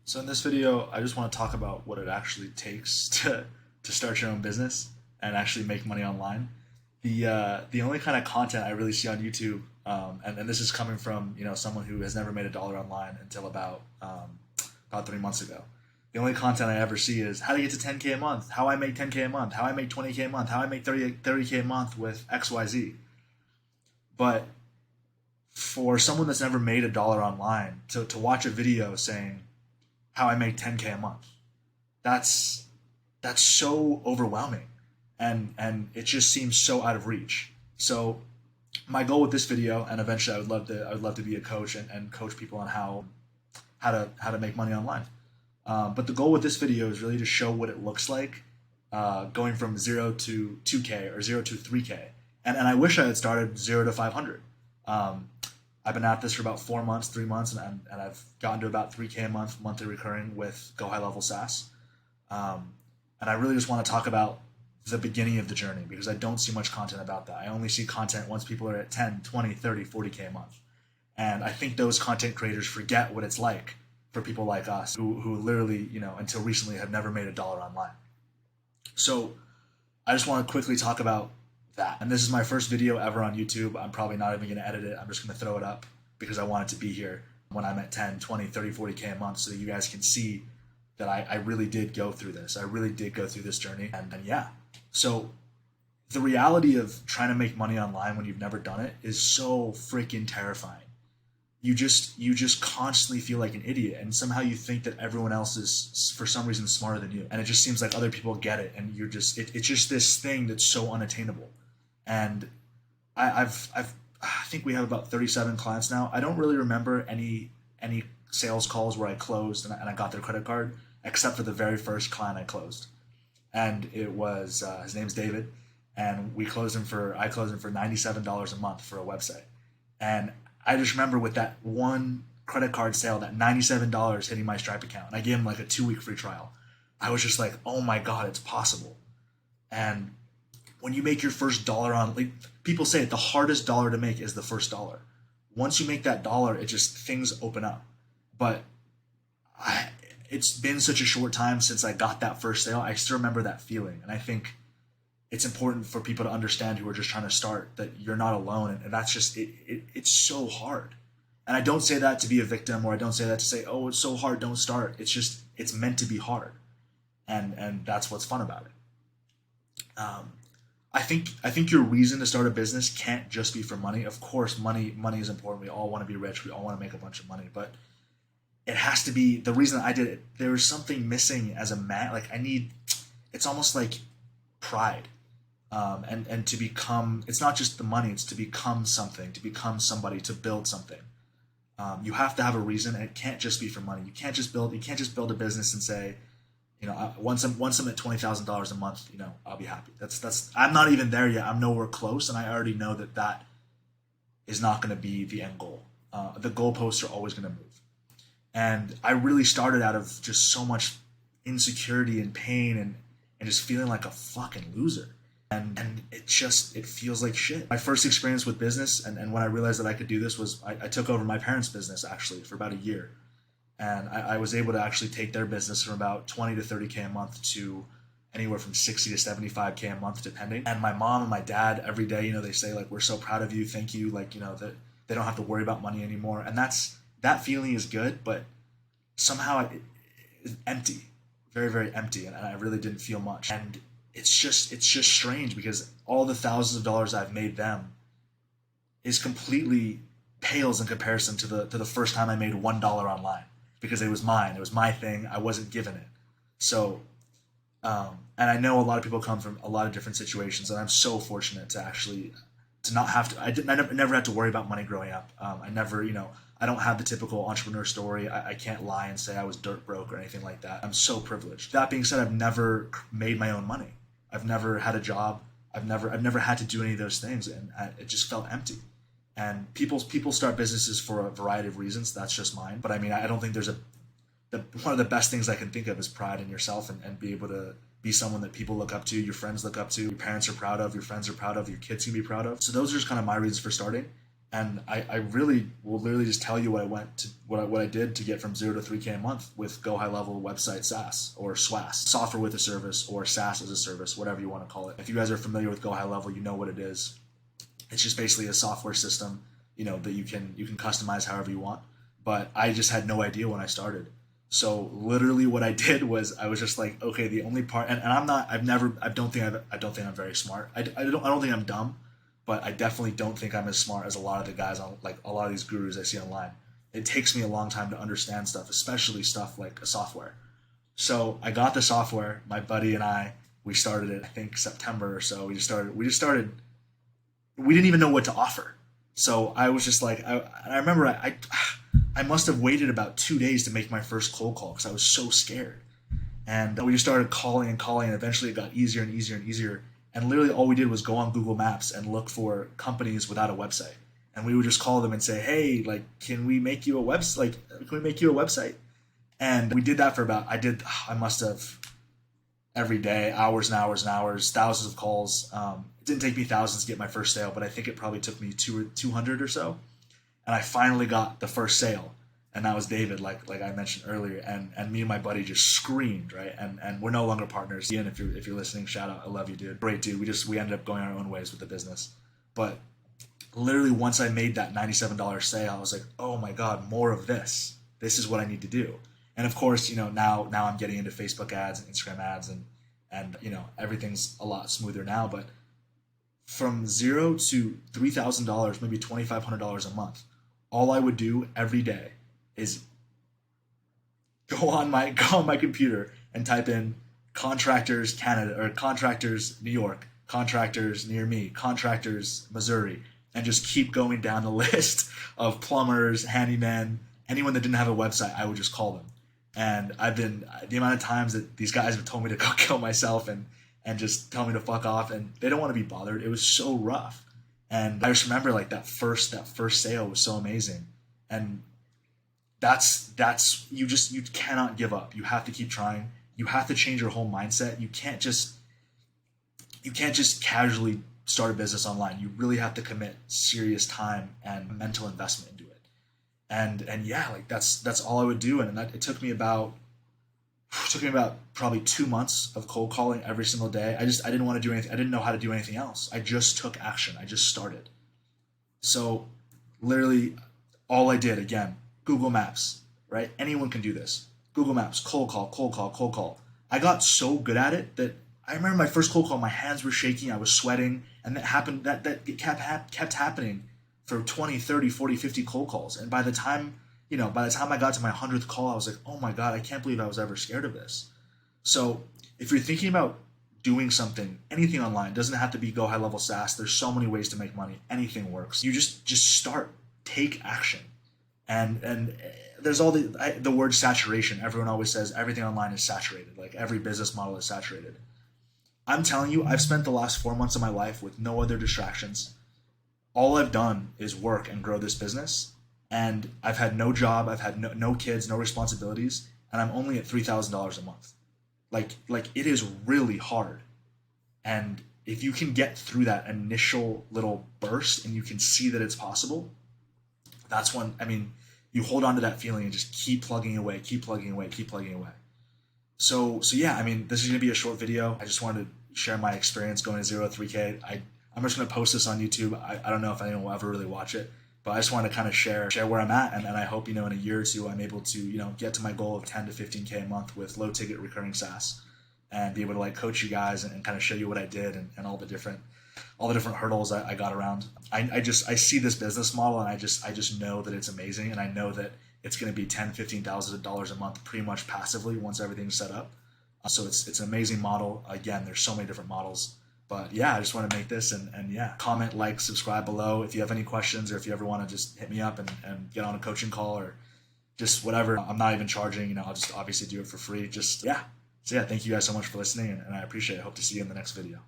So in this video, I just want to talk about what it actually takes to start your own business and actually make money online. The only kind of content I really see on YouTube, and this is coming from someone who has never made a dollar online until about 3 months ago. The only content I ever see is how to get to 10K a month, how I make 10K a month, how I make 20K a month, how I make 30K a month with XYZ. But for someone that's never made a dollar online to watch a video saying how I make 10K a month. That's so overwhelming, and it just seems so out of reach. So my goal with this video, and eventually I would love to be a coach and coach people on how to make money online. But the goal with this video is really to show what it looks like going from 0 to 2K or 0 to 3K. And I wish I had started 0 to 500. I've been at this for about 4 months, 3 months, and I've gotten to about 3K a month, monthly recurring with Go High Level SWAS. And I really just want to talk about the beginning of the journey because I don't see much content about that. I only see content once people are at 10, 20, 30, 40K a month. And I think those content creators forget what it's like for people like us who literally, until recently have never made a dollar online. So I just want to quickly talk about that. And this is my first video ever on YouTube. I'm probably not even going to edit it. I'm just going to throw it up because I want it to be here when I'm at 10, 20, 30, 40K a month so that you guys can see that I really did go through this. I really did go through this journey. And yeah. So the reality of trying to make money online when you've never done it is so freaking terrifying. You just constantly feel like an idiot, and somehow you think that everyone else is for some reason smarter than you. And it just seems like other people get it, and it's just this thing that's so unattainable. And I think we have about 37 clients now. I don't really remember any sales calls where I closed and I got their credit card, except for the very first client I closed, and it was his name's David, and I closed him for $97 a month for a website. And I just remember with that one credit card sale, that $97 hitting my Stripe account, and I gave him like a 2-week free trial. I was just like, oh my God, it's possible. And when you make your first dollar people say it, the hardest dollar to make is the first dollar. Once you make that dollar, things open up. But it's been such a short time since I got that first sale. I still remember that feeling. And I think it's important for people to understand who are just trying to start that you're not alone. And that's just, it's so hard. And I don't say that to be a victim, or I don't say that to say, oh, it's so hard, don't start. It's meant to be hard. And that's what's fun about it. I think your reason to start a business can't just be for money. Of course, money is important. We all want to be rich. We all want to make a bunch of money, but it has to be the reason I did it. There was something missing as a man. Like it's almost like pride. And to become, it's not just the money, it's to become something, to become somebody, to build something. You have to have a reason, and it can't just be for money. You can't just build a business and say, once I'm at $20,000 a month, I'll be happy. I'm not even there yet. I'm nowhere close. And I already know that is not going to be the end goal. The goalposts are always going to move. And I really started out of just so much insecurity and pain and just feeling like a fucking loser. And it feels like shit. My first experience with business and when I realized that I could do this was I took over my parents' business actually for about a year. And I was able to actually take their business from about 20 to 30K a month to anywhere from 60 to 75K a month, depending. And my mom and my dad every day, they say like, we're so proud of you. Thank you. Like, that they don't have to worry about money anymore. And that feeling is good, but somehow it's empty, very, very empty. And I really didn't feel much. And it's just strange because all the thousands of dollars I've made them is completely pales in comparison to the first time I made $1 online. Because it was mine. It was my thing. I wasn't given it. So, and I know a lot of people come from a lot of different situations, and I'm so fortunate to not have to. I never had to worry about money growing up. I never, I don't have the typical entrepreneur story. I can't lie and say I was dirt broke or anything like that. I'm so privileged. That being said, I've never made my own money. I've never had a job. I've never had to do any of those things, and it just felt empty. And people start businesses for a variety of reasons. That's just mine. But I mean, I don't think there's one of the best things I can think of is pride in yourself and be able to be someone that people look up to, your friends look up to, your parents are proud of, your friends are proud of, your kids can be proud of. So those are just kind of my reasons for starting. And I really will literally just tell you what I did to get from 0 to 3K a month with Go High Level Website SaaS, or SWAS, software with a service, or SaaS as a service, whatever you want to call it. If you guys are familiar with Go High Level, you know what it is. It's just basically a software system, that you can customize however you want. But I just had no idea when I started. So literally what I did was I was just like, okay, the only part, and I don't think I'm very smart. I don't think I'm dumb, but I definitely don't think I'm as smart as a lot of the guys on, like, a lot of these gurus I see online. It takes me a long time to understand stuff, especially stuff like a software. So I got the software. My buddy and we started it, I think September or so. We just started. We didn't even know what to offer. So I was just like, I remember I must have waited about 2 days to make my first cold call because I was so scared. And we just started calling and calling, and eventually it got easier and easier and easier. And literally all we did was go on Google Maps and look for companies without a website. And we would just call them and say, hey, like, can we make you a website? Like, can we make you a website? And we did that for I must have every day, hours and hours and hours, thousands of calls. It didn't take me thousands to get my first sale, but I think it probably took me 200 or so. And I finally got the first sale. And that was David, like I mentioned earlier. And me and my buddy just screamed, right? And we're no longer partners. Ian, if you're listening, shout out. I love you, dude. Great dude. We ended up going our own ways with the business. But literally once I made that $97 sale, I was like, oh my God, more of this. This is what I need to do. And of course, now I'm getting into Facebook ads and Instagram ads, and everything's a lot smoother now. But from $0 to $3,000, maybe $2,500 a month, all I would do every day is go on my computer and type in contractors Canada, or contractors New York, contractors near me, contractors Missouri, and just keep going down the list of plumbers, handymen, anyone that didn't have a website. I would just call them. And the amount of times that these guys have told me to go kill myself and just tell me to fuck off, and they don't want to be bothered. It was so rough. And I just remember, like, that first sale was so amazing. And that's you cannot give up. You have to keep trying. You have to change your whole mindset. You can't just casually start a business online. You really have to commit serious time and mental investment into it. And yeah, like that's all I would do. And it took me about probably 2 months of cold calling every single day. I didn't want to do anything. I didn't know how to do anything else. I just took action. I just started. So literally all I did, again, Google Maps, right? Anyone can do this. Google Maps, cold call. I got so good at it that I remember my first cold call, my hands were shaking, I was sweating, and it kept happening for 20, 30, 40, 50 cold calls. And by the time I got to my 100th call, I was like, oh my God, I can't believe I was ever scared of this. So if you're thinking about doing something, anything online, doesn't have to be Go High Level SaaS. There's so many ways to make money. Anything works. You just start, take action. And there's all the word saturation. Everyone always says everything online is saturated. Like, every business model is saturated. I'm telling you, I've spent the last 4 months of my life with no other distractions. All I've done is work and grow this business. And I've had no job. I've had no kids, no responsibilities. And I'm only at $3,000 a month. Like it is really hard. And if you can get through that initial little burst and you can see that it's possible, that's when, you hold on to that feeling and just keep plugging away. So yeah, this is going to be a short video. I just wanted to share my experience going to 0 to 3K. I'm just going to post this on YouTube. I don't know if anyone will ever really watch it, but I just want to kind of share where I'm at. And I hope, in a year or two, I'm able to, get to my goal of 10 to 15K a month with low ticket recurring SaaS, and be able to, like, coach you guys and kind of show you what I did and all the different hurdles I got around. I see this business model, and I just know that it's amazing. And I know that it's going to be $10,000, $15,000 a month pretty much passively once everything's set up. So it's an amazing model. Again, there's so many different models. But yeah, I just want to make this, and yeah, comment, like, subscribe below. If you have any questions, or if you ever want to just hit me up and get on a coaching call, or just whatever. I'm not even charging, I'll just obviously do it for free. So yeah, thank you guys so much for listening, and I appreciate it. I hope to see you in the next video.